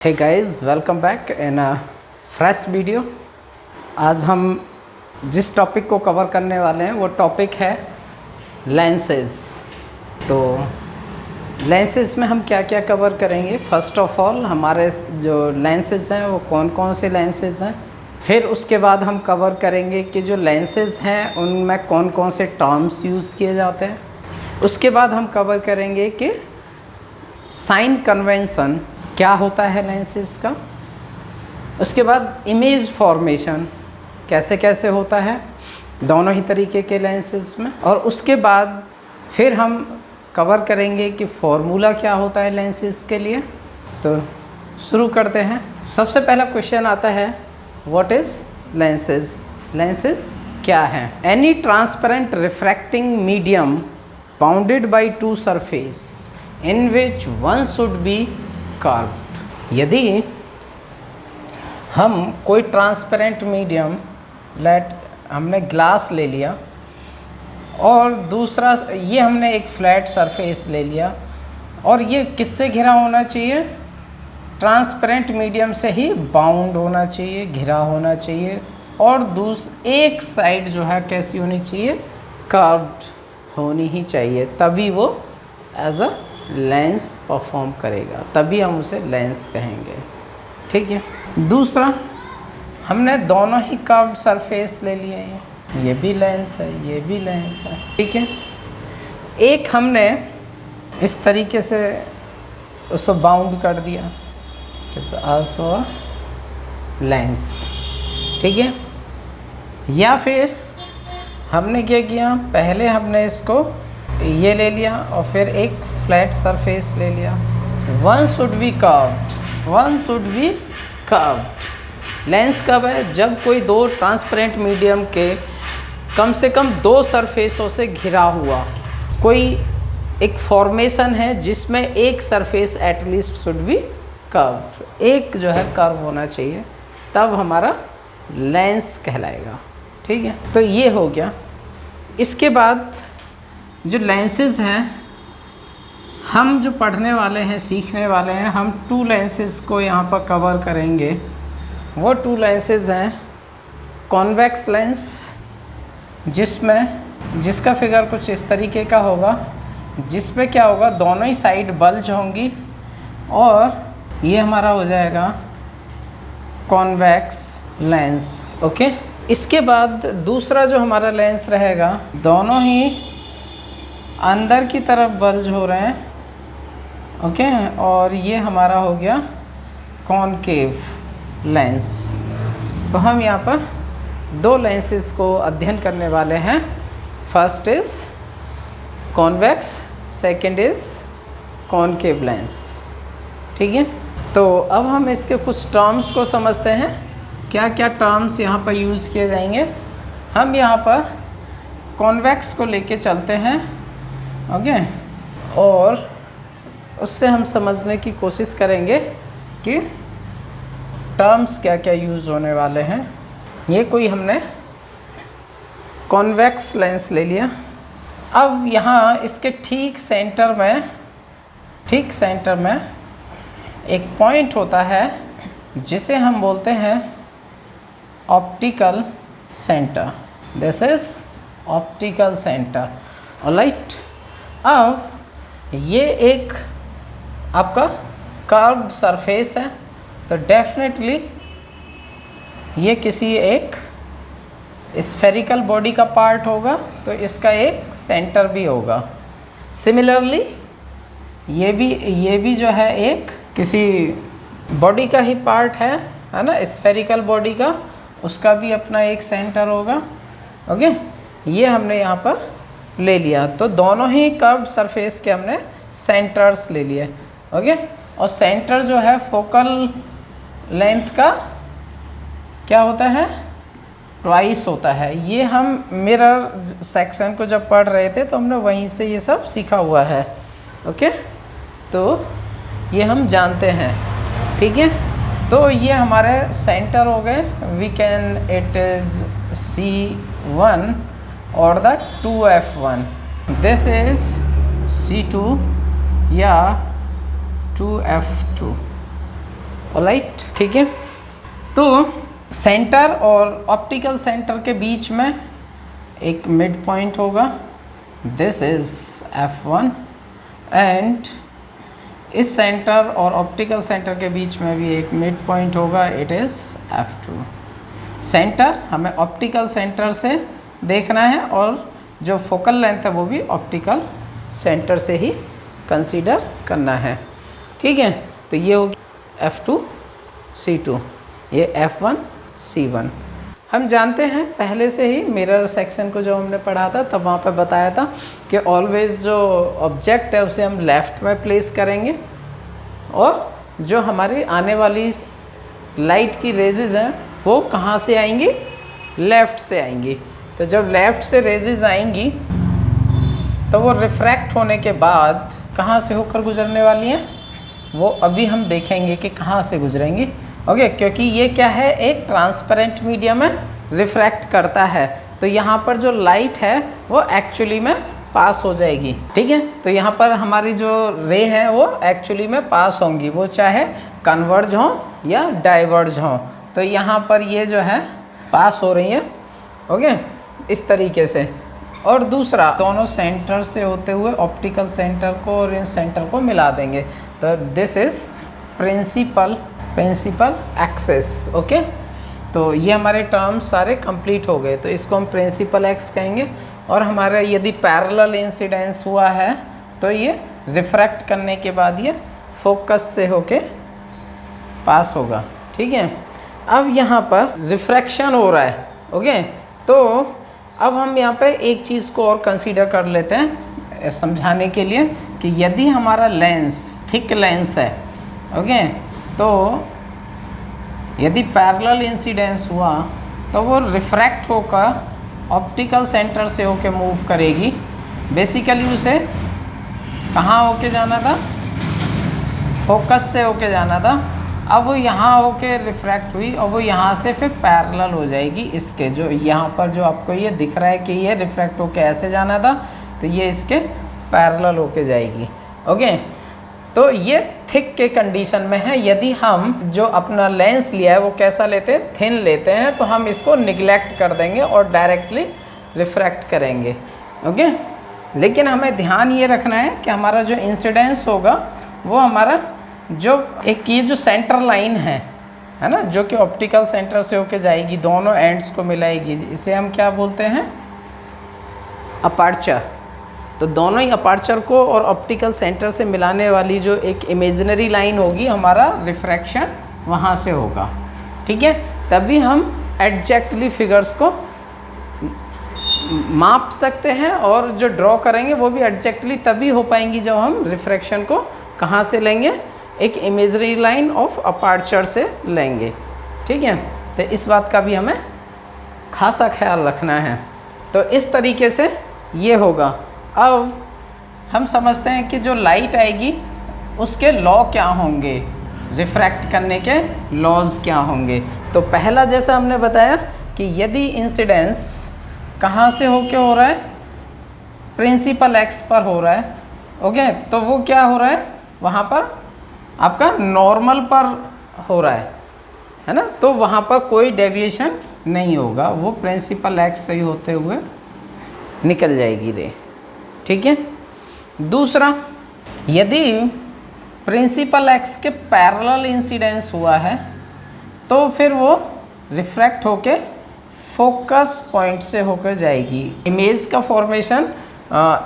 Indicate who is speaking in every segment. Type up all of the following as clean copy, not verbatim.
Speaker 1: Hey guys, welcome back in a fresh video. आज हम जिस टॉपिक को कवर करने वाले हैं वो टॉपिक है लेंसेज। तो लेंसेज में हम क्या क्या कवर करेंगे। फर्स्ट ऑफ ऑल हमारे जो लेंसेज हैं वो कौन कौन से लेंसेज हैं। फिर उसके बाद हम कवर करेंगे कि जो लेंसेज हैं उनमें कौन कौन से टर्म्स यूज़ किए जाते हैं। उसके बाद हम कवर करेंगे कि साइन कन्वेंशन क्या होता है लेंसेज का। उसके बाद इमेज फॉर्मेशन कैसे कैसे होता है दोनों ही तरीके के लेंसेज में। और उसके बाद फिर हम कवर करेंगे कि फॉर्मूला क्या होता है लेंसेज के लिए। तो शुरू करते हैं। सबसे पहला क्वेश्चन आता है व्हाट इज़ लेंसेज। लेंसेज क्या है? Any transparent refracting medium bounded by two surface in which one should be curved. यदि हम कोई ट्रांसपेरेंट मीडियम हमने ग्लास ले लिया और दूसरा ये हमने एक फ्लैट सरफेस ले लिया और ये किससे घिरा होना चाहिए? ट्रांसपेरेंट मीडियम से ही बाउंड होना चाहिए, घिरा होना चाहिए। और एक साइड जो है कैसी होनी चाहिए? कर्व्ड होनी ही चाहिए, तभी वो एज अ लेंस परफॉर्म करेगा, तभी हम उसे लेंस कहेंगे। ठीक है। दूसरा, हमने दोनों ही कर्व्ड सरफेस ले लिए हैं, ये भी लेंस है, ये भी लेंस है। ठीक है। एक हमने इस तरीके से उसको बाउंड कर दिया, इट्स आल्सो अ लेंस। ठीक है। या फिर हमने क्या किया, पहले हमने इसको ये ले लिया और फिर एक फ्लैट सरफेस ले लिया। One should be curved, one should be curved. Lens कब है? जब कोई दो ट्रांसपेरेंट मीडियम के कम से कम दो सरफेसों से घिरा हुआ कोई एक फॉर्मेशन है जिसमें एक surface at least should be curved, एक जो है कर्व होना चाहिए, तब हमारा लेंस कहलाएगा। ठीक है। तो ये हो गया। इसके बाद जो लेंसेज हैं हम जो पढ़ने वाले हैं, सीखने वाले हैं, हम टू लेंसेज को यहाँ पर कवर करेंगे। वो टू लेंसेज हैं कॉन्वेक्स लेंस, जिसका फिगर कुछ इस तरीके का होगा, जिसमें क्या होगा, दोनों ही साइड बल्ज होंगी और ये हमारा हो जाएगा कॉन्वेक्स लेंस। ओके। इसके बाद दूसरा जो हमारा लेंस रहेगा, दोनों ही अंदर की तरफ बल्ज हो रहे हैं। ओके। और ये हमारा हो गया कॉनकेव लेंस। तो हम यहाँ पर दो लेंसेज को अध्ययन करने वाले हैं। First is convex, second is concave lens. ठीक है। तो अब हम इसके कुछ टर्म्स को समझते हैं, क्या क्या टर्म्स यहाँ पर यूज़ किए जाएंगे। हम यहाँ पर कॉन्वेक्स को लेके चलते हैं। ओके। और उससे हम समझने की कोशिश करेंगे कि टर्म्स क्या क्या यूज़ होने वाले हैं। ये कोई हमने कॉन्वेक्स लेंस ले लिया। अब यहाँ इसके ठीक सेंटर में एक पॉइंट होता है जिसे हम बोलते हैं optical centre. This is optical centre. Alright. अब ये एक आपका कर्व्ड सरफेस है, तो डेफिनेटली ये किसी एक स्फेरिकल बॉडी का पार्ट होगा, तो इसका एक सेंटर भी होगा। सिमिलरली ये भी जो है एक किसी बॉडी का ही पार्ट है ना, स्फेरिकल बॉडी का, उसका भी अपना एक सेंटर होगा। ओके। ये हमने यहाँ पर ले लिया। तो दोनों ही कर्व्ड सरफेस के हमने सेंटर्स ले लिए। ओके। और सेंटर जो है फोकल लेंथ का क्या होता है? ट्वाइस होता है। ये हम मिरर सेक्शन को जब पढ़ रहे थे तो हमने वहीं से ये सब सीखा हुआ है। ओके। तो ये हम जानते हैं। ठीक है। तो ये हमारे सेंटर हो गए। We can it is C1 और the 2F1। This is C2 या 2F2। ऑलराइट, ठीक है। तो सेंटर और ऑप्टिकल सेंटर के बीच में एक मिड पॉइंट होगा, दिस इज F1, एंड इस सेंटर और ऑप्टिकल सेंटर के बीच में भी एक मिड पॉइंट होगा, इट इज़ F2। सेंटर हमें ऑप्टिकल सेंटर से देखना है और जो फोकल लेंथ है वो भी ऑप्टिकल सेंटर से ही कंसीडर करना है, ठीक है। तो ये होगी F2 C2, ये F1 C1। हम जानते हैं पहले से ही मिरर सेक्शन को जो हमने पढ़ा था तब वहाँ पे बताया था कि ऑलवेज जो ऑब्जेक्ट है उसे हम लेफ़्ट में प्लेस करेंगे और जो हमारी आने वाली लाइट की रेजेज हैं वो कहाँ से आएंगी, लेफ़्ट से आएंगी। तो जब लेफ़्ट से रेजेज आएंगी तो वो रिफ्रैक्ट होने के बाद कहाँ से होकर गुजरने वाली हैं, वो अभी हम देखेंगे कि कहाँ से गुजरेंगी, ओके। क्योंकि ये क्या है, एक ट्रांसपेरेंट मीडियम है, रिफ्रैक्ट करता है, तो यहाँ पर जो लाइट है वो एक्चुअली में पास हो जाएगी, ठीक है। तो यहाँ पर हमारी जो रे है वो एक्चुअली में पास होंगी, वो चाहे कन्वर्ज हो या डाइवर्ज हो। तो यहाँ पर ये जो है पास हो रही है, ओके, इस तरीके से। और दूसरा, दोनों सेंटर से होते हुए ऑप्टिकल सेंटर को और इन सेंटर को मिला देंगे, तो this is principal axis, okay. तो ये हमारे टर्म्स सारे कंप्लीट हो गए, तो इसको हम प्रिंसिपल एक्स कहेंगे। और हमारा यदि पैरेलल इंसिडेंस हुआ है तो ये रिफ्रैक्ट करने के बाद ये फोकस से होके पास होगा, ठीक है। अब यहाँ पर रिफ्रैक्शन हो रहा है, ओके। तो अब हम यहाँ पे एक चीज़ को और कंसीडर कर लेते हैं समझाने के लिए कि यदि हमारा लेंस थिक लेंस है, ओके, तो यदि पैरेलल इंसिडेंस हुआ तो वो रिफ्रैक्ट होकर ऑप्टिकल सेंटर से होके मूव करेगी। बेसिकली उसे कहाँ होके जाना था, फोकस से होके जाना था। अब वो यहाँ होके रिफ्रैक्ट हुई और वो यहाँ से फिर पैरेलल हो जाएगी इसके, जो यहाँ पर जो आपको ये दिख रहा है कि ये रिफ्रैक्ट होके ऐसे जाना था, तो ये इसके पैरेलल होके जाएगी, ओके। तो ये थिक के कंडीशन में है। यदि हम जो अपना लेंस लिया है वो कैसा लेते हैं, थिन लेते हैं, तो हम इसको निगलेक्ट कर देंगे और डायरेक्टली रिफ्रैक्ट करेंगे, ओके। लेकिन हमें ध्यान ये रखना है कि हमारा जो इंसिडेंस होगा वो हमारा जो एक ये जो सेंटर लाइन है ना, जो कि ऑप्टिकल सेंटर से होके जाएगी, दोनों एंड्स को मिलाएगी, इसे हम क्या बोलते हैं, अपर्चर। तो दोनों ही अपर्चर को और ऑप्टिकल सेंटर से मिलाने वाली जो एक इमेजिनरी लाइन होगी, हमारा रिफ्रैक्शन वहाँ से होगा, ठीक है। तभी हम एग्जैक्टली फिगर्स को माप सकते हैं और जो ड्रॉ करेंगे वो भी एग्जैक्टली तभी हो पाएंगी जब हम रिफ्रैक्शन को कहाँ से लेंगे, एक इमेजिनरी लाइन ऑफ अपर्चर से लेंगे, ठीक है। तो इस बात का भी हमें खासा ख्याल रखना है। तो इस तरीके से ये होगा। अब हम समझते हैं कि जो लाइट आएगी उसके लॉ क्या होंगे, रिफ्रैक्ट करने के लॉज क्या होंगे। तो पहला जैसा हमने बताया कि यदि इंसिडेंस कहाँ से होके हो रहा है, प्रिंसिपल एक्स पर हो रहा है, ओके, तो वो क्या हो रहा है, वहाँ पर आपका नॉर्मल पर हो रहा है ना, तो वहाँ पर कोई डेविएशन नहीं होगा, वो प्रिंसिपल एक्स से ही होते हुए निकल जाएगी रे, ठीक है। दूसरा, यदि प्रिंसिपल एक्स के पैरेलल इंसिडेंस हुआ है तो फिर वो रिफ्रैक्ट होके फोकस पॉइंट से होकर जाएगी। इमेज का फॉर्मेशन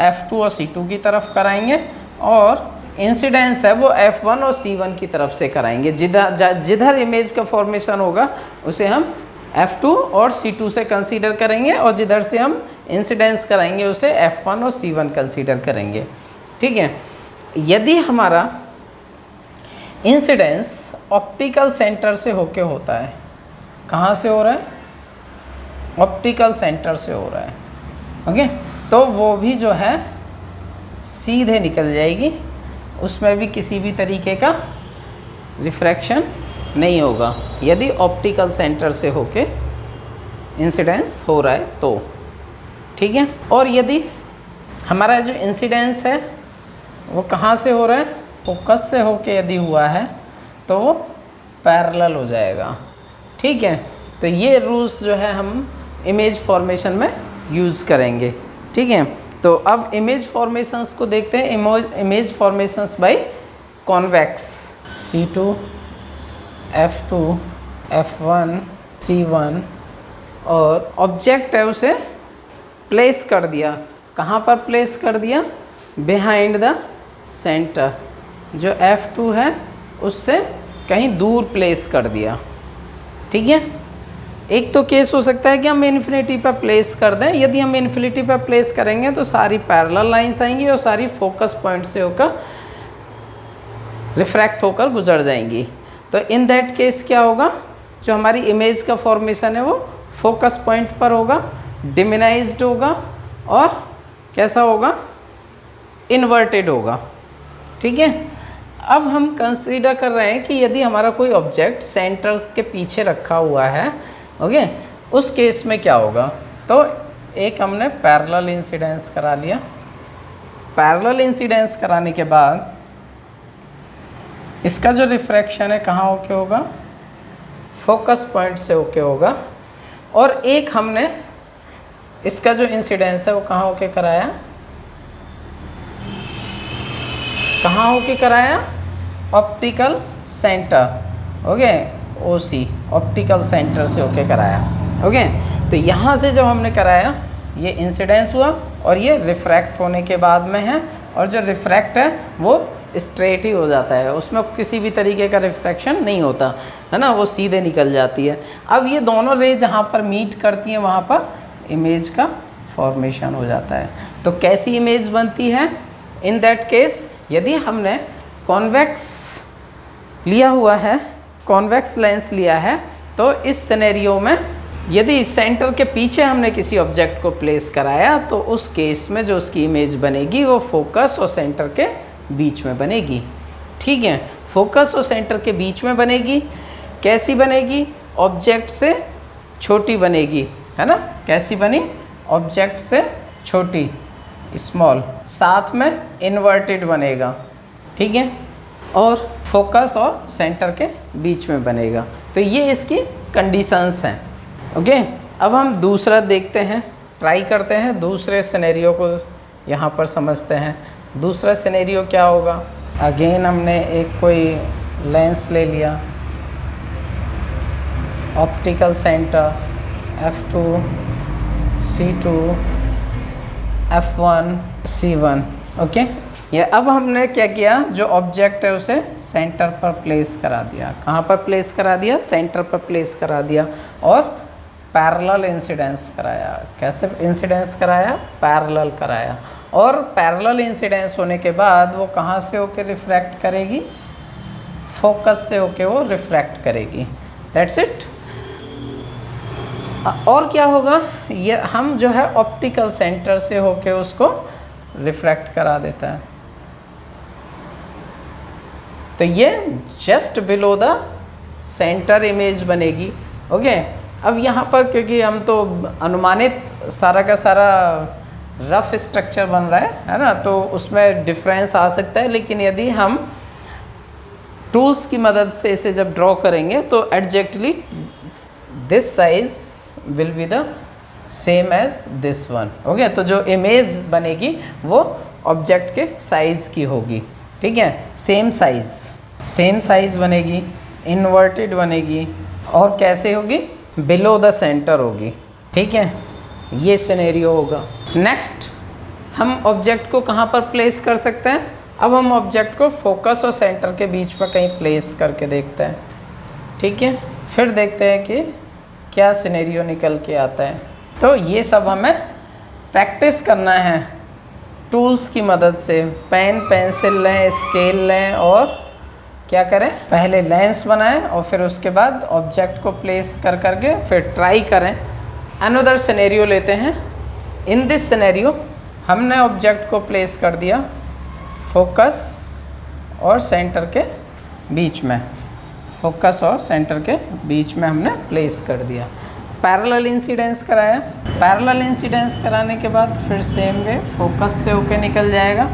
Speaker 1: F2 और C2 की तरफ कराएंगे और इंसिडेंस है वो F1 और C1 की तरफ से कराएंगे। जिधर इमेज का फॉर्मेशन होगा उसे हम F2 और C2 से कंसीडर करेंगे और जिधर से हम इंसिडेंस कराएंगे उसे F1 और C1 कंसीडर करेंगे, ठीक है। यदि हमारा इंसिडेंस ऑप्टिकल सेंटर से होके होता है, कहाँ से हो रहा है, ऑप्टिकल सेंटर से हो रहा है, ओके, तो वो भी जो है सीधे निकल जाएगी, उसमें भी किसी भी तरीके का रिफ्रैक्शन नहीं होगा यदि ऑप्टिकल सेंटर से होके इंसिडेंस हो रहा है तो, ठीक है। और यदि हमारा जो इंसिडेंस है वो कहाँ से हो रहा है, फोकस से होके यदि हुआ है तो वो पैरेलल हो जाएगा। ठीक है, तो ये रूल्स जो है हम इमेज फॉर्मेशन में यूज़ करेंगे। ठीक है, तो अब इमेज फॉर्मेशंस को देखते हैं। Image formations by convex, C2 F2 F1 C1, और ऑब्जेक्ट है उसे प्लेस कर दिया। कहाँ पर प्लेस कर दिया? Behind the centre. जो F2 है उससे कहीं दूर प्लेस कर दिया। ठीक है, एक तो केस हो सकता है कि हम इन्फिनिटी पर प्लेस कर दें। यदि हम इन्फिनिटी पर प्लेस करेंगे तो सारी पैरेलल लाइंस आएंगी और सारी फोकस पॉइंट से होकर रिफ्रैक्ट होकर गुजर जाएंगी। तो इन दैट केस क्या होगा? जो हमारी इमेज का फॉर्मेशन है वो फोकस पॉइंट पर होगा, डिमिनाइज्ड होगा और कैसा होगा? इन्वर्टेड होगा। ठीक है, अब हम कंसीडर कर रहे हैं कि यदि हमारा कोई ऑब्जेक्ट सेंटर के पीछे रखा हुआ है, ओके, उस केस में क्या होगा? तो एक हमने पैरेलल इंसिडेंस करा लिया। पैरेलल इंसिडेंस कराने के बाद इसका जो रिफ्रैक्शन है कहाँ होके होगा? फोकस पॉइंट से होके होगा। और एक हमने इसका जो इंसिडेंस है वो कहाँ होके कराया? कहाँ होके कराया? Optical centre, okay, OC, optical centre से होके कराया। ओके, तो यहाँ से जब हमने कराया ये इंसिडेंस हुआ और ये रिफ्रैक्ट होने के बाद में है, और जो रिफ्रैक्ट है वो स्ट्रेट ही हो जाता है, उसमें किसी भी तरीके का रिफ्रैक्शन नहीं होता है ना, वो सीधे निकल जाती है। अब ये दोनों रे जहाँ पर मीट करती हैं वहाँ पर इमेज का फॉर्मेशन हो जाता है। तो कैसी इमेज बनती है? इन दैट केस यदि हमने कॉन्वेक्स लिया हुआ है, कॉन्वेक्स लेंस लिया है, तो इस सिनेरियो में यदि सेंटर के पीछे हमने किसी ऑब्जेक्ट को प्लेस कराया तो उस केस में जो उसकी इमेज बनेगी वो फोकस और सेंटर के बीच में बनेगी। ठीक है, फोकस और सेंटर के बीच में बनेगी। कैसी बनेगी? ऑब्जेक्ट से छोटी बनेगी, है ना। कैसी बनी? ऑब्जेक्ट से छोटी, स्मॉल, साथ में इन्वर्टेड बनेगा। ठीक है, और फोकस और सेंटर के बीच में बनेगा। तो ये इसकी कंडीशंस हैं। ओके, अब हम दूसरा देखते हैं, ट्राई करते हैं, दूसरे सिनेरियो को यहाँ पर समझते हैं। दूसरा सिनेरियो क्या होगा? अगेन हमने एक कोई लेंस ले लिया, optical centre F2 C2 F1 C1, okay. ये अब हमने क्या किया? जो ऑब्जेक्ट है उसे सेंटर पर प्लेस करा दिया। कहाँ पर प्लेस करा दिया? सेंटर पर प्लेस करा दिया और पैरेलल इंसिडेंस कराया। कैसे इंसिडेंस कराया? पैरेलल कराया। और पैरेलल इंसिडेंस होने के बाद वो कहाँ से होके रिफ्रैक्ट करेगी? फोकस से होके वो रिफ्रैक्ट करेगी। That's it. और क्या होगा? ये हम जो है ऑप्टिकल सेंटर से होके उसको रिफ्रैक्ट करा देता है। तो ये just below the centre image बनेगी। ओके, अब यहाँ पर क्योंकि हम तो अनुमानित सारा का सारा रफ स्ट्रक्चर बन रहा है ना, तो उसमें डिफरेंस आ सकता है। लेकिन यदि हम टूल्स की मदद से इसे जब ड्रॉ करेंगे तो exactly this size will be the same as this one. Okay, तो जो इमेज बनेगी वो ऑब्जेक्ट के साइज की होगी। ठीक है, सेम साइज बनेगी, इन्वर्टेड बनेगी और कैसे होगी? बिलो द सेंटर होगी। ठीक है, ये सिनेरियो होगा। नेक्स्ट हम ऑब्जेक्ट को कहाँ पर प्लेस कर सकते हैं? अब हम ऑब्जेक्ट को फोकस और सेंटर के बीच में कहीं प्लेस करके देखते हैं। ठीक है, फिर देखते हैं कि क्या सिनेरियो निकल के आता है। तो ये सब हमें प्रैक्टिस करना है टूल्स की मदद से। पेन पेंसिल लें, स्केल लें और क्या करें? पहले लेंस बनाएं और फिर उसके बाद ऑब्जेक्ट को प्लेस कर करके फिर ट्राई करें। अनदर सिनेरियो लेते हैं। इन दिस सिनेरियो हमने ऑब्जेक्ट को प्लेस कर दिया फोकस और सेंटर के बीच में। फोकस और सेंटर के बीच में हमने प्लेस कर दिया। पैरेलल इंसिडेंस कराया। पैरेलल इंसिडेंस कराने के बाद फिर सेम वे फोकस से होके निकल जाएगा।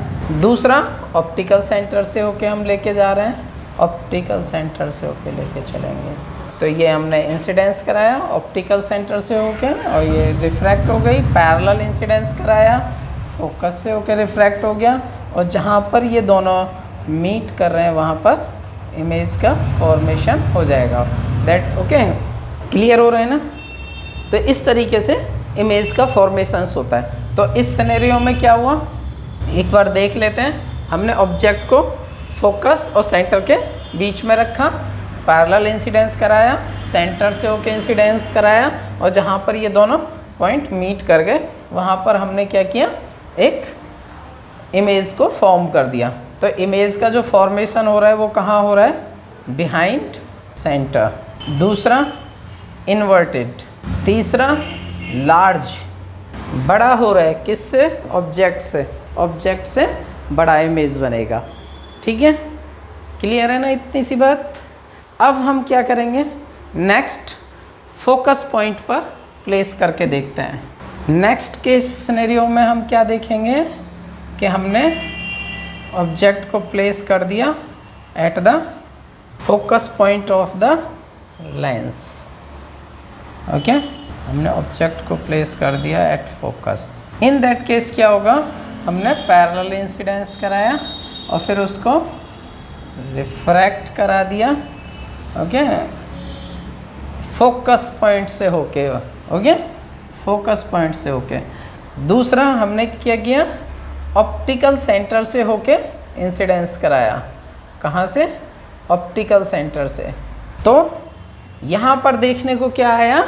Speaker 1: दूसरा ऑप्टिकल सेंटर से होके हम लेके जा रहे हैं ऑप्टिकल सेंटर से होके लेके चलेंगे। तो ये हमने इंसिडेंस कराया ऑप्टिकल सेंटर से होके, और ये रिफ्रैक्ट हो गई, पैरेलल इंसिडेंस कराया, फोकस से होके रिफ्रैक्ट हो गया, और जहाँ पर ये दोनों मीट कर रहे हैं वहाँ पर इमेज का फॉर्मेशन हो जाएगा। दैट ओके, क्लियर हो रहा है ना। तो इस तरीके से इमेज का फॉर्मेशंस होता है। तो इस सिनेरियो में क्या हुआ, एक बार देख लेते हैं। हमने ऑब्जेक्ट को फोकस और सेंटर के बीच में रखा, पैरेलल इंसिडेंस कराया, सेंटर से होके इंसिडेंस कराया, और जहाँ पर ये दोनों पॉइंट मीट कर गए वहाँ पर हमने क्या किया, एक इमेज को फॉर्म कर दिया। तो इमेज का जो फॉर्मेशन हो रहा है वो कहाँ हो रहा है, बिहाइंड सेंटर। दूसरा इन्वर्टेड। तीसरा लार्ज, बड़ा हो रहा है, किससे, ऑब्जेक्ट से, ऑब्जेक्ट से बड़ा इमेज बनेगा। ठीक है, क्लियर है ना इतनी सी बात। अब हम क्या करेंगे, नेक्स्ट फोकस पॉइंट पर प्लेस करके देखते हैं। नेक्स्ट के सिनेरियो में हम क्या देखेंगे कि हमने ऑब्जेक्ट को प्लेस कर दिया at the focus point of the lens. Okay, हमने ऑब्जेक्ट को प्लेस कर दिया at focus. In that case क्या होगा, हमने पैरेलल इंसिडेंस कराया और फिर उसको रिफ्रैक्ट करा दिया। ओके, फोकस पॉइंट से होके, ओके, फोकस पॉइंट से होके। दूसरा हमने क्या किया, ऑप्टिकल सेंटर से होके इंसिडेंस कराया। कहाँ से, ऑप्टिकल सेंटर से। तो यहाँ पर देखने को क्या आया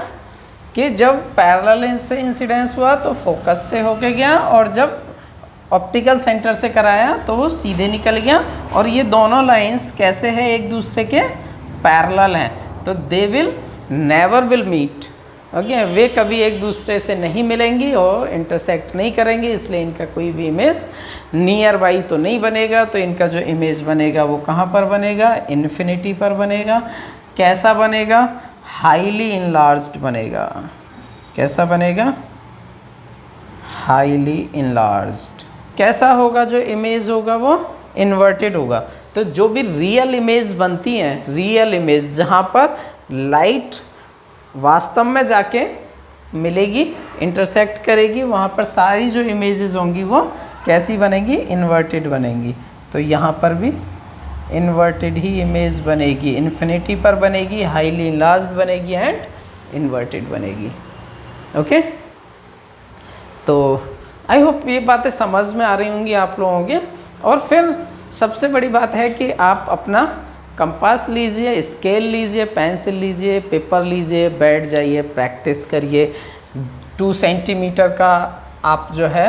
Speaker 1: कि जब पैरेलल से इंसिडेंस हुआ तो फोकस से होके गया, और जब ऑप्टिकल सेंटर से कराया तो वो सीधे निकल गया। और ये दोनों लाइंस कैसे हैं, एक दूसरे के पैरेलल हैं, तो they will never will meet. Okay, वे कभी एक दूसरे से नहीं मिलेंगी और इंटरसेक्ट नहीं करेंगे, इसलिए इनका कोई भी इमेज नियर बाई तो नहीं बनेगा। तो इनका जो इमेज बनेगा वो कहाँ पर बनेगा, इन्फिनिटी पर बनेगा। कैसा बनेगा, हाईली इनलार्ज्ड बनेगा। कैसा बनेगा, हाईली इनलार्ज्ड। कैसा होगा, जो इमेज होगा वो इन्वर्टेड होगा। तो जो भी रियल इमेज बनती हैं, रियल इमेज जहाँ पर लाइट वास्तव में जाके मिलेगी, इंटरसेक्ट करेगी, वहाँ पर सारी जो इमेजेस होंगी वो कैसी बनेगी, इन्वर्टेड बनेंगी। तो यहाँ पर भी इन्वर्टेड ही इमेज बनेगी, इन्फिनिटी पर बनेगी, हाईली इनलार्ज्ड बनेगी एंड इन्वर्टेड बनेगी। ओके, तो आई होप ये बातें समझ में आ रही होंगी आप लोगों के। और फिर सबसे बड़ी बात है कि आप अपना कंपास लीजिए, स्केल लीजिए, पेंसिल लीजिए, पेपर लीजिए, बैठ जाइए, प्रैक्टिस करिए। 2 सेंटीमीटर का आप जो है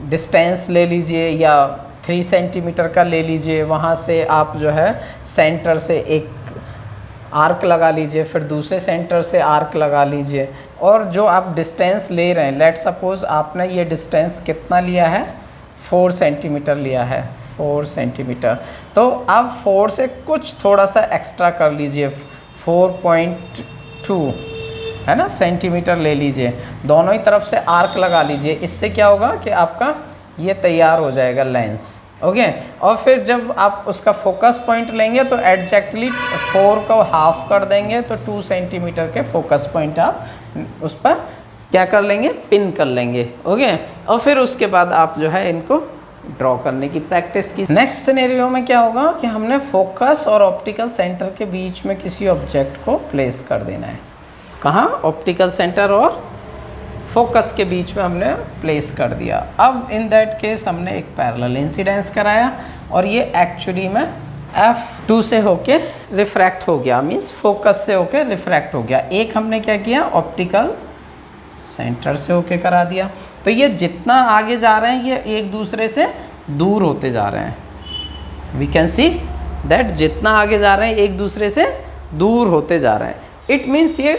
Speaker 1: डिस्टेंस ले लीजिए, या 3 सेंटीमीटर का ले लीजिए। वहाँ से आप जो है सेंटर से एक आर्क लगा लीजिए, फिर दूसरे सेंटर से आर्क लगा लीजिए। और जो आप डिस्टेंस ले रहे हैं, लेट सपोज़ आपने ये डिस्टेंस कितना लिया है, 4 सेंटीमीटर लिया है, 4 सेंटीमीटर। तो आप 4 से कुछ थोड़ा सा एक्स्ट्रा कर लीजिए, 4.2 है ना सेंटीमीटर ले लीजिए। दोनों ही तरफ से आर्क लगा लीजिए। इससे क्या होगा कि आपका ये तैयार हो जाएगा लेंस। ओके, और फिर जब आप उसका फोकस पॉइंट लेंगे तो एग्जैक्टली 4 को हाफ कर देंगे, तो 2 सेंटीमीटर के फोकस पॉइंट आप उस पर क्या कर लेंगे, पिन कर लेंगे। ओके, और फिर उसके बाद आप जो है इनको ड्रॉ करने की प्रैक्टिस की। नेक्स्ट सिनेरियो में क्या होगा कि हमने फोकस और ऑप्टिकल सेंटर के बीच में किसी ऑब्जेक्ट को प्लेस कर देना है। कहाँ, ऑप्टिकल सेंटर और फोकस के बीच में हमने प्लेस कर दिया। अब इन दैट केस हमने एक पैरेलल इंसिडेंस कराया, और ये एक्चुअली में F2 से होके रिफ्रैक्ट हो गया, मींस फोकस से होके रिफ्रैक्ट हो गया। एक हमने क्या किया, ऑप्टिकल सेंटर से होके करा दिया। तो ये जितना आगे जा रहे हैं ये एक दूसरे से दूर होते जा रहे हैं। वी कैन सी दैट जितना आगे जा रहे हैं एक दूसरे से दूर होते जा रहे हैं। इट मीन्स ये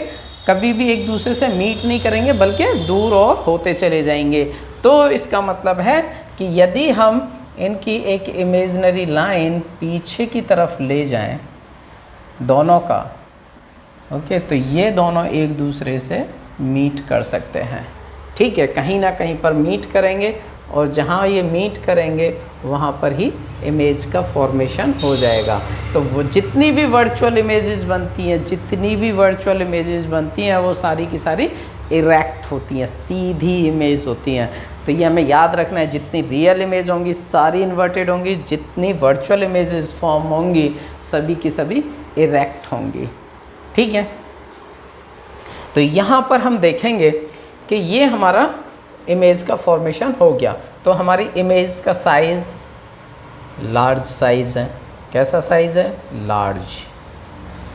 Speaker 1: कभी भी एक दूसरे से मीट नहीं करेंगे, बल्कि दूर और होते चले जाएंगे। तो इसका मतलब है कि यदि हम इनकी एक इमेजिनरी लाइन पीछे की तरफ ले जाएं दोनों का, ओके, तो ये दोनों एक दूसरे से मीट कर सकते हैं। ठीक है, कहीं ना कहीं पर मीट करेंगे, और जहाँ ये मीट करेंगे वहाँ पर ही इमेज का फॉर्मेशन हो जाएगा। तो वो जितनी भी वर्चुअल इमेजेस बनती हैं वो सारी की सारी इरेक्ट होती हैं, सीधी इमेज होती हैं। तो ये हमें याद रखना है, जितनी रियल इमेज होंगी सारी इन्वर्टेड होंगी, जितनी वर्चुअल इमेजेस फॉर्म होंगी सभी की सभी इरेक्ट होंगी। ठीक है, तो यहाँ पर हम देखेंगे कि ये हमारा इमेज का फॉर्मेशन हो गया। तो हमारी इमेज का साइज़ लार्ज साइज़ है। कैसा साइज़ है? लार्ज।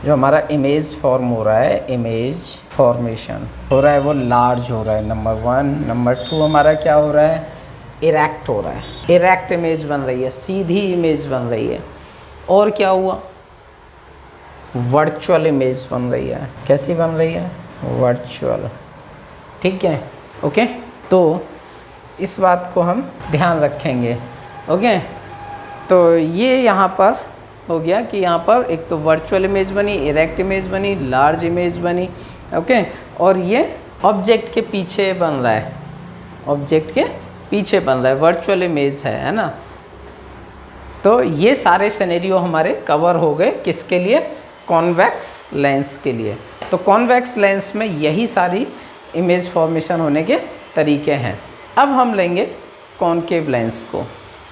Speaker 1: जो हमारा इमेज फॉर्म हो रहा है, इमेज फॉर्मेशन हो रहा है वो लार्ज हो रहा है, नंबर 1। नंबर 2 हमारा क्या हो रहा है? इरेक्ट हो रहा है। इरेक्ट इमेज बन रही है, सीधी इमेज बन रही है। और क्या हुआ? वर्चुअल इमेज बन रही है। कैसी बन रही है? वर्चुअल। ठीक है, ओके। तो इस बात को हम ध्यान रखेंगे। ओके, तो ये यहाँ पर हो गया कि यहाँ पर एक तो वर्चुअल इमेज बनी, इरेक्ट इमेज बनी, लार्ज इमेज बनी। ओके, और ये ऑब्जेक्ट के पीछे बन रहा है, ऑब्जेक्ट के पीछे बन रहा है, वर्चुअल इमेज है ना। तो ये सारे सिनेरियो हमारे कवर हो गए। किसके लिए? कॉन्वेक्स लेंस के लिए। तो कॉन्वेक्स लेंस में यही सारी इमेज फॉर्मेशन होने के तरीके हैं। अब हम लेंगे कॉनकेव लेंस को।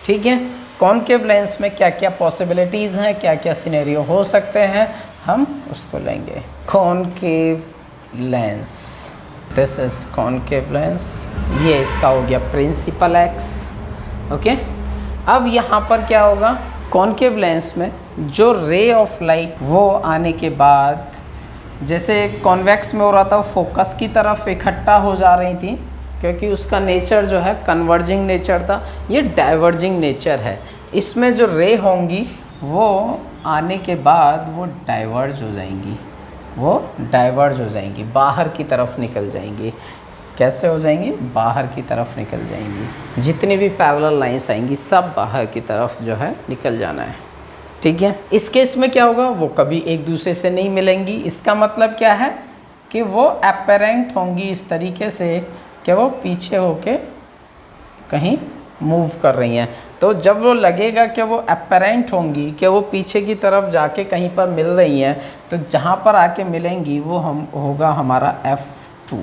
Speaker 1: ठीक है, कॉनकेव लेंस में क्या क्या पॉसिबिलिटीज़ हैं, क्या क्या सिनेरियो हो सकते हैं, हम उसको लेंगे। Concave lens, this is concave lens. ये इसका हो गया प्रिंसिपल एक्स। ओके, अब यहाँ पर क्या होगा? कॉनकेव लेंस में जो रे ऑफ लाइट वो आने के बाद, जैसे कॉन्वेक्स में हो रहा था, फोकस की तरफ इकट्ठा हो जा रही थी, क्योंकि उसका नेचर जो है कन्वर्जिंग नेचर था। ये डाइवर्जिंग नेचर है। इसमें जो रे होंगी वो आने के बाद वो डाइवर्ज हो जाएंगी, बाहर की तरफ निकल जाएंगी। कैसे हो जाएंगी? बाहर की तरफ निकल जाएंगी। जितनी भी पैरेलल लाइंस आएंगी सब बाहर की तरफ जो है निकल जाना है। ठीक है, इस केस में क्या होगा? वो कभी एक दूसरे से नहीं मिलेंगी। इसका मतलब क्या है कि वो अपरेंट होंगी इस तरीके से कि वो पीछे होके कहीं मूव कर रही हैं। तो जब वो लगेगा कि वो अपरेंट होंगी, कि वो पीछे की तरफ जाके कहीं पर मिल रही हैं, तो जहाँ पर आके मिलेंगी वो होगा हमारा F2।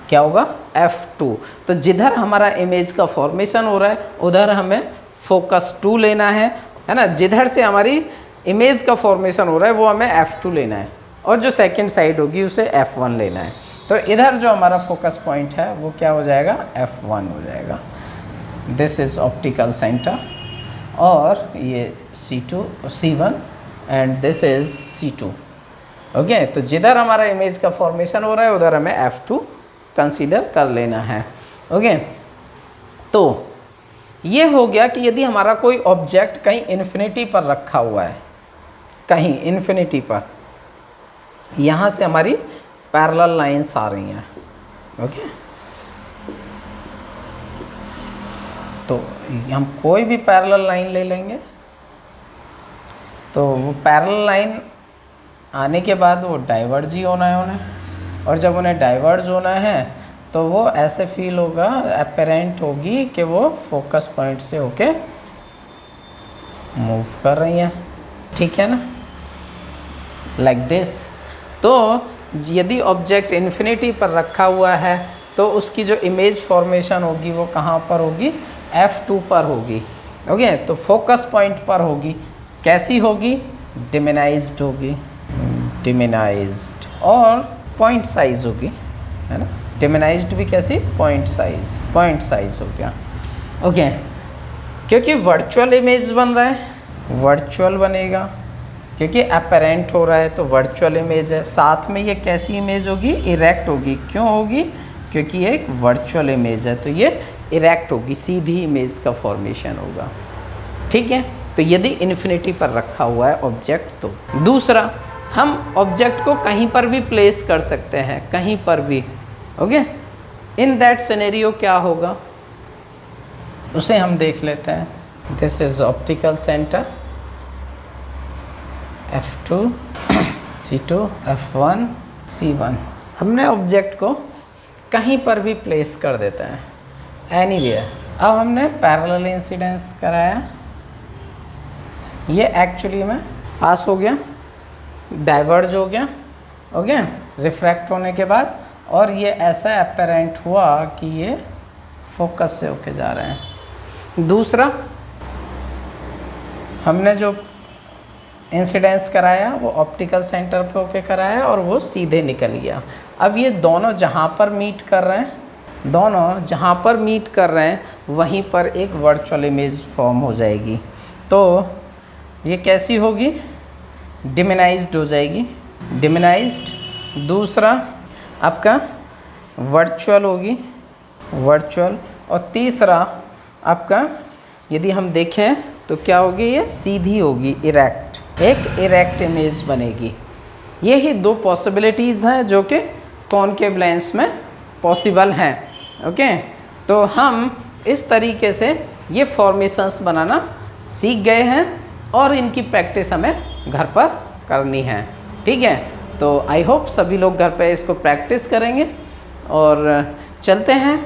Speaker 1: क्या होगा? F2। तो जिधर हमारा इमेज का फॉर्मेशन हो रहा है उधर हमें फोकस 2 लेना है ना। जिधर से हमारी इमेज का फॉर्मेशन हो रहा है वो हमें F2 लेना है, और जो सेकंड साइड होगी उसे F1 लेना है। तो इधर जो हमारा फोकस पॉइंट है वो क्या हो जाएगा? F1 हो जाएगा। दिस इज़ ऑप्टिकल सेंटर, और ये C1 and this is C2। Okay, तो जिधर हमारा इमेज का फॉर्मेशन हो रहा है उधर हमें F2 कंसीडर कर लेना है। ओके, तो ये हो गया कि यदि हमारा कोई ऑब्जेक्ट कहीं इन्फिनिटी पर रखा हुआ है, कहीं इन्फिनिटी पर, यहाँ से हमारी पैरेलल लाइंस आ रही हैं। ओके, तो हम कोई भी पैरेलल लाइन ले लेंगे। तो वो पैरेलल लाइन आने के बाद वो डाइवर्ज ही होना है उन्हें, और जब उन्हें डाइवर्ज होना है तो वो ऐसे फील होगा, अपरेंट होगी कि वो फोकस पॉइंट से होके मूव कर रही हैं। ठीक है ना, लाइक दिस। तो यदि ऑब्जेक्ट इन्फिनिटी पर रखा हुआ है तो उसकी जो इमेज फॉर्मेशन होगी वो कहाँ पर होगी? F2 पर होगी। ओके, तो फोकस पॉइंट पर होगी। कैसी होगी? डिमिनाइज्ड होगी, डिमिनाइज्ड, और पॉइंट साइज होगी, है ना। डिमिनाइज्ड भी कैसी? पॉइंट साइज हो गया। ओके, क्योंकि वर्चुअल इमेज बन रहा है, वर्चुअल बनेगा, क्योंकि अपरेंट हो रहा है तो वर्चुअल इमेज है। साथ में ये कैसी इमेज होगी? इरेक्ट होगी। क्यों होगी? क्योंकि ये एक वर्चुअल इमेज है, तो ये इरेक्ट होगी, सीधी इमेज का फॉर्मेशन होगा। ठीक है, तो यदि इन्फिनिटी पर रखा हुआ है ऑब्जेक्ट तो। दूसरा, हम ऑब्जेक्ट को कहीं पर भी प्लेस कर सकते हैं, कहीं पर भी। ओके, इन दैट सिनेरियो क्या होगा उसे हम देख लेते हैं। This is optical centre, F2, C2, F1, C1। हमने ऑब्जेक्ट को कहीं पर भी प्लेस कर देते हैं, एनीवेयर। अब हमने पैरेलल इंसिडेंस कराया, ये एक्चुअली में पास हो गया, डाइवर्ज हो गया, ओके, रिफ्रैक्ट होने के बाद, और ये ऐसा अपेरेंट हुआ कि ये फोकस से होके जा रहे हैं। दूसरा, हमने जो इंसिडेंस कराया वो ऑप्टिकल सेंटर पे होके कराया और वो सीधे निकल गया। अब ये दोनों जहाँ पर मीट कर रहे हैं, दोनों जहाँ पर मीट कर रहे हैं वहीं पर एक वर्चुअल इमेज फॉर्म हो जाएगी। तो ये कैसी होगी? डिमिनाइज्ड हो जाएगी, डिमिनाइज्ड। दूसरा आपका वर्चुअल होगी, वर्चुअल। और तीसरा आपका यदि हम देखें तो क्या होगी? ये सीधी होगी, इरेक्ट, एक इरेक्ट इमेज बनेगी। यही दो पॉसिबिलिटीज़ हैं जो कि कॉनकेव लेंस में पॉसिबल हैं, ओके। तो हम इस तरीके से ये फॉर्मेशंस बनाना सीख गए हैं और इनकी प्रैक्टिस हमें घर पर करनी है, ठीक है। तो आई होप सभी लोग घर पे इसको प्रैक्टिस करेंगे। और चलते हैं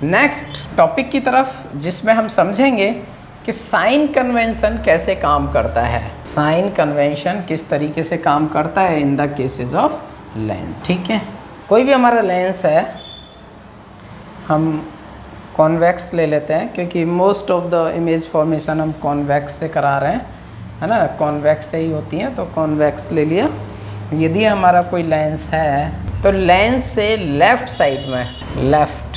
Speaker 1: नेक्स्ट टॉपिक की तरफ, जिसमें हम समझेंगे कि साइन कन्वेंशन कैसे काम करता है, साइन कन्वेंशन किस तरीके से काम करता है in the cases of lens, ठीक है। कोई भी हमारा लेंस है, हम कॉन्वेक्स ले लेते हैं क्योंकि most of the image formation हम कॉन्वेक्स से करा रहे हैं, है ना, कॉन्वेक्स से ही होती हैं, तो कॉन्वेक्स ले लिया। यदि हमारा कोई लेंस है तो लेंस से लेफ़्ट साइड में, लेफ़्ट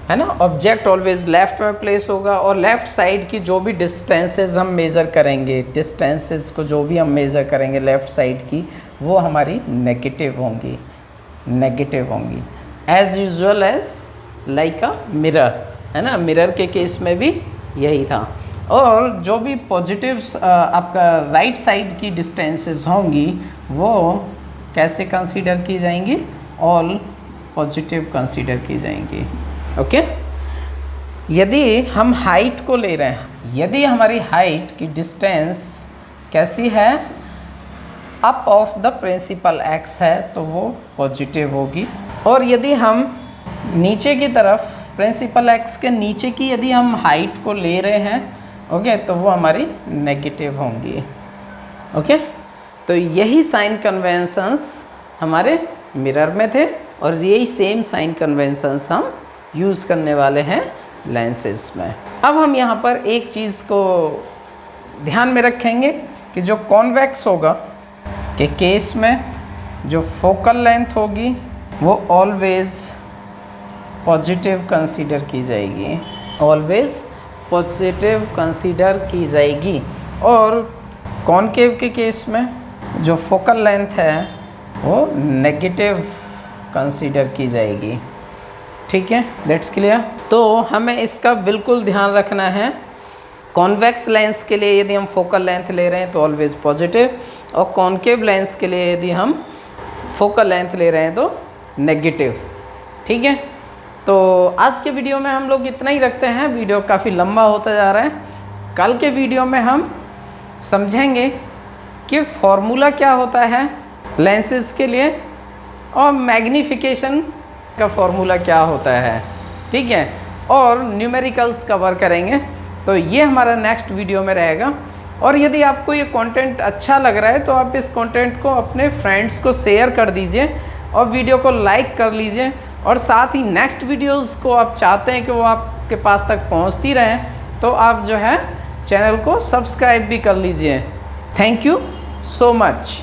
Speaker 1: है ना, ऑब्जेक्ट ऑलवेज लेफ़्ट में प्लेस होगा और लेफ़्ट साइड की जो भी डिस्टेंसेस हम मेज़र करेंगे, डिस्टेंसेस को जो भी हम मेज़र करेंगे लेफ़्ट साइड की, वो हमारी नेगेटिव होंगी, नेगेटिव होंगी, as usual as like a mirror, है ना। मिरर के केस में भी यही था। और जो भी पॉजिटिव्स आपका राइट साइड की डिस्टेंसेस होंगी वो कैसे कंसीडर की जाएंगी? ऑल पॉजिटिव कंसीडर की जाएंगी, ओके। यदि हम हाइट को ले रहे हैं, यदि हमारी हाइट की डिस्टेंस कैसी है? Up of the principal axis है तो वो पॉजिटिव होगी। और यदि हम नीचे की तरफ, प्रिंसिपल एक्स के नीचे की यदि हम हाइट को ले रहे हैं, ओके, तो वो हमारी नेगेटिव होंगी, ओके। तो यही साइन कन्वेंशंस हमारे मिरर में थे और यही सेम साइन कन्वेंशंस हम यूज़ करने वाले हैं लेंसेज में। अब हम यहाँ पर एक चीज़ को ध्यान में रखेंगे कि जो कॉन्वेक्स होगा के केस में जो फोकल लेंथ होगी वो ऑलवेज पॉजिटिव कंसीडर की जाएगी, ऑलवेज पॉजिटिव कंसीडर की जाएगी। और कॉनकेव के केस में जो फोकल लेंथ है वो नेगेटिव कंसीडर की जाएगी, ठीक है। That's clear. तो हमें इसका बिल्कुल ध्यान रखना है। कॉन्वेक्स लेंस के लिए यदि हम फोकल लेंथ ले रहे हैं तो ऑलवेज पॉजिटिव, और कॉनकेव लेंस के लिए यदि हम फोकल लेंथ ले रहे हैं तो नेगेटिव, ठीक है। तो आज के वीडियो में हम लोग इतना ही रखते हैं, वीडियो काफ़ी लंबा होता जा रहा है। कल के वीडियो में हम समझेंगे कि फॉर्मूला क्या होता है लेंसेज के लिए और मैग्नीफिकेशन का फॉर्मूला क्या होता है, ठीक है, और न्यूमेरिकल्स कवर करेंगे। तो ये हमारा नेक्स्ट वीडियो में रहेगा। और यदि आपको ये कंटेंट अच्छा लग रहा है तो आप इस कंटेंट को अपने फ्रेंड्स को शेयर कर दीजिए और वीडियो को लाइक कर लीजिए, और साथ ही नेक्स्ट वीडियोस को आप चाहते हैं कि वो आपके पास तक पहुंचती रहें तो आप जो है चैनल को सब्सक्राइब भी कर लीजिए। Thank you so much.